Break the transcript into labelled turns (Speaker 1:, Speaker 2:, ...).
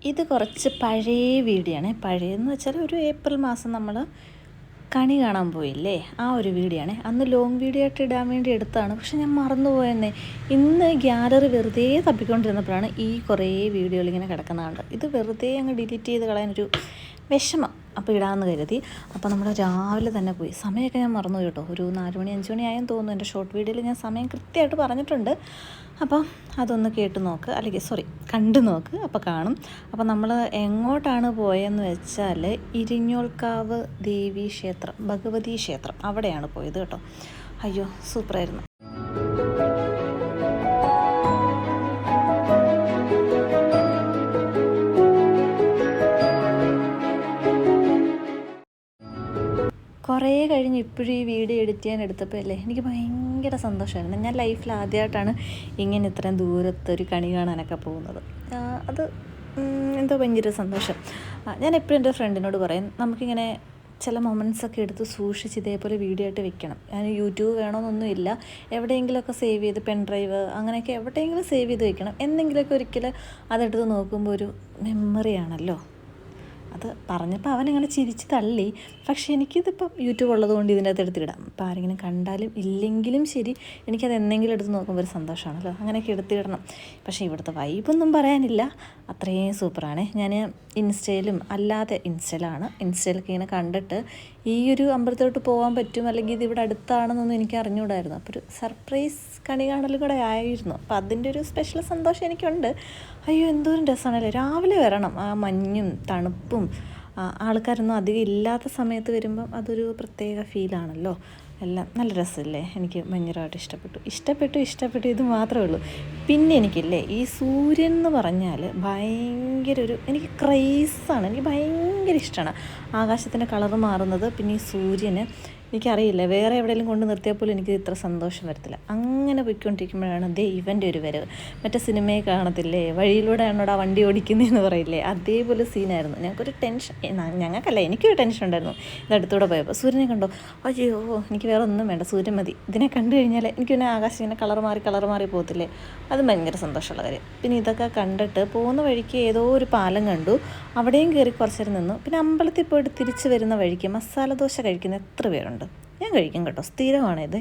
Speaker 1: ഇത് കുറച്ച് പഴയ വീഡിയോ ആണ്. പഴയതെന്ന് വെച്ചാൽ ഒരു ഏപ്രിൽ മാസം നമ്മൾ കണി കാണാൻ പോയില്ലേ, ആ ഒരു വീഡിയോ ആണ്. അന്ന് ലോങ് വീഡിയോ ആയിട്ട് ഇടാൻ വേണ്ടി എടുത്താണ്, പക്ഷെ ഞാൻ മറന്നുപോയെന്നേ. ഇന്ന് ഗ്യാലറി വെറുതെ തപ്പിക്കൊണ്ടിരുന്നപ്പോഴാണ് ഈ കുറേ വീഡിയോകൾ ഇങ്ങനെ കിടക്കുന്നതാണ്. ഇത് വെറുതെ അങ്ങ് ഡിലീറ്റ് ചെയ്ത് കളയാനൊരു വിഷമം. അപ്പോൾ ഇടാമെന്ന് കരുതി. അപ്പോൾ നമ്മൾ രാവിലെ തന്നെ പോയി. സമയമൊക്കെ ഞാൻ മറന്നു കേട്ടോ. ഒരു 4 മണി 5 മണി ആയെന്ന് തോന്നുന്നു. എൻ്റെ ഷോർട്ട് വീഡിയോയിൽ ഞാൻ സമയം കൃത്യമായിട്ട് പറഞ്ഞിട്ടുണ്ട്. അപ്പം അതൊന്ന് കേട്ട് നോക്ക്, അല്ലെങ്കിൽ കണ്ടു നോക്ക്, അപ്പോൾ കാണും. അപ്പോൾ നമ്മൾ എങ്ങോട്ടാണ് പോയതെന്ന് വെച്ചാൽ ഇരിഞ്ഞോൾക്കാവ് ദേവി ക്ഷേത്രം, ഭഗവതി ക്ഷേത്രം, അവിടെയാണ് പോയത് കേട്ടോ. അയ്യോ സൂപ്പറായിരുന്നു. കുറേ കഴിഞ്ഞ് ഇപ്പോഴും ഈ വീഡിയോ എഡിറ്റ് ചെയ്യാൻ എടുത്തപ്പോൾ അല്ലേ എനിക്ക് ഭയങ്കര സന്തോഷമായിരുന്നു. ഞാൻ ലൈഫിൽ ആദ്യമായിട്ടാണ് ഇങ്ങനെ ഇത്രയും ദൂരത്തൊരു കണി കാണാനൊക്കെ പോകുന്നത്. അത് എന്തോ ഭയങ്കര സന്തോഷം. ഞാൻ എപ്പോഴും എൻ്റെ ഫ്രണ്ടിനോട് പറയും, നമുക്കിങ്ങനെ ചില മൊമെൻറ്റ്സൊക്കെ എടുത്ത് സൂക്ഷിച്ച് ഇതേപോലെ വീഡിയോ ആയിട്ട് വെക്കണം. ഞാൻ യൂട്യൂബ് വേണമെന്നൊന്നുമില്ല, എവിടെയെങ്കിലുമൊക്കെ സേവ് ചെയ്ത് പെൻ ഡ്രൈവ് അങ്ങനെയൊക്കെ എവിടെയെങ്കിലും സേവ് ചെയ്ത് വെക്കണം. എന്തെങ്കിലുമൊക്കെ ഒരിക്കൽ അതെടുത്ത് നോക്കുമ്പോൾ ഒരു മെമ്മറിയാണല്ലോ. അത് പറഞ്ഞപ്പോൾ അവനങ്ങനെ ചിരിച്ച് തള്ളി. പക്ഷേ എനിക്കിതിപ്പം യൂട്യൂബ് ഉള്ളതുകൊണ്ട് ഇതിൻ്റെ അകത്ത് എടുത്തിടാം. അപ്പോൾ ആരെങ്കിലും കണ്ടാലും ഇല്ലെങ്കിലും ശരി, എനിക്കത് എന്തെങ്കിലും എടുത്ത് നോക്കുമ്പോൾ ഒരു സന്തോഷമാണല്ലോ. അങ്ങനെയൊക്കെ എടുത്തിടണം. പക്ഷേ ഇവിടുത്തെ വൈബൊന്നും പറയാനില്ല, അത്രയും സൂപ്പറാണ്. ഞാൻ ഇൻസ്റ്റയിലും അല്ലാതെ ഇൻസ്റ്റയിലൊക്കെ ഇങ്ങനെ കണ്ടിട്ട് ഈ ഒരു അമ്പലത്തിലോട്ട് പോകാൻ പറ്റും, അല്ലെങ്കിൽ ഇത് ഇവിടെ അടുത്താണെന്നൊന്നും എനിക്ക് അറിഞ്ഞുകൂടായിരുന്നു. അപ്പോൾ ഒരു സർപ്രൈസ് കണി കാണലും കൂടെ ആയിരുന്നു. അപ്പോൾ അതിൻ്റെ ഒരു സ്പെഷ്യൽ സന്തോഷം എനിക്കുണ്ട്. അയ്യോ എന്തോരം രസമാണല്ലേ, രാവിലെ വരണം. ആ മഞ്ഞും തണുപ്പും ആൾക്കാരൊന്നും അധികം ഇല്ലാത്ത സമയത്ത് വരുമ്പം അതൊരു പ്രത്യേക ഫീലാണല്ലോ. എല്ലാം നല്ല രസമല്ലേ. എനിക്ക് ഭയങ്കരമായിട്ട് ഇഷ്ടപ്പെട്ടു. ഇത് മാത്രമേ ഉള്ളൂ. പിന്നെ എനിക്കില്ലേ ഈ സൂര്യൻ എന്ന് പറഞ്ഞാൽ ഭയങ്കര എനിക്ക് ക്രേസാണ്. എനിക്ക് ഭയങ്കര ഇഷ്ടമാണ് ആകാശത്തിൻ്റെ കളറ് മാറുന്നത്. പിന്നെ ഈ സൂര്യന് എനിക്കറിയില്ല, വേറെ എവിടെയെങ്കിലും കൊണ്ട് നിർത്തിയാൽ പോലും എനിക്ക് ഇത്ര സന്തോഷം വരത്തില്ല. അങ്ങനെ പോയിക്കൊണ്ടിരിക്കുമ്പോഴാണ് ഇവൻ്റെ ഒരു വരവ്. മറ്റേ സിനിമയെ കാണത്തില്ലേ, വഴിയിലൂടെയാണോടാ വണ്ടി ഓടിക്കുന്നതെന്ന് പറയില്ലേ, അതേപോലെ സീനായിരുന്നു. ഞങ്ങൾക്കൊരു ടെൻഷൻ, ഞങ്ങൾക്കല്ല എനിക്കൊരു ടെൻഷൻ ഉണ്ടായിരുന്നു. ഇതടുത്തൂടെ പോയപ്പോൾ സൂര്യനെ കണ്ടോ, അയ്യോ എനിക്ക് വേറെ ഒന്നും വേണ്ട, സൂര്യൻ മതി. ഇതിനെ കണ്ടു കഴിഞ്ഞാൽ എനിക്ക് പിന്നെ ആകാശം ഇങ്ങനെ കളർ മാറി പോകത്തില്ലേ, അത് ഭയങ്കര സന്തോഷമുള്ള കാര്യം. പിന്നെ ഇതൊക്കെ കണ്ടിട്ട് പോകുന്ന വഴിക്ക് ഏതോ ഒരു പാലം കണ്ടു, അവിടെയും കയറി കുറച്ച് നേരം നിന്നു. പിന്നെ അമ്പലത്തിൽ പോയിട്ട് തിരിച്ച് വരുന്ന വഴിക്ക് മസാല ദോശ കഴിക്കുന്ന എത്ര പേരുണ്ട്. ഞാൻ കഴിക്കും കേട്ടോ, സ്ഥിരമാണിത്.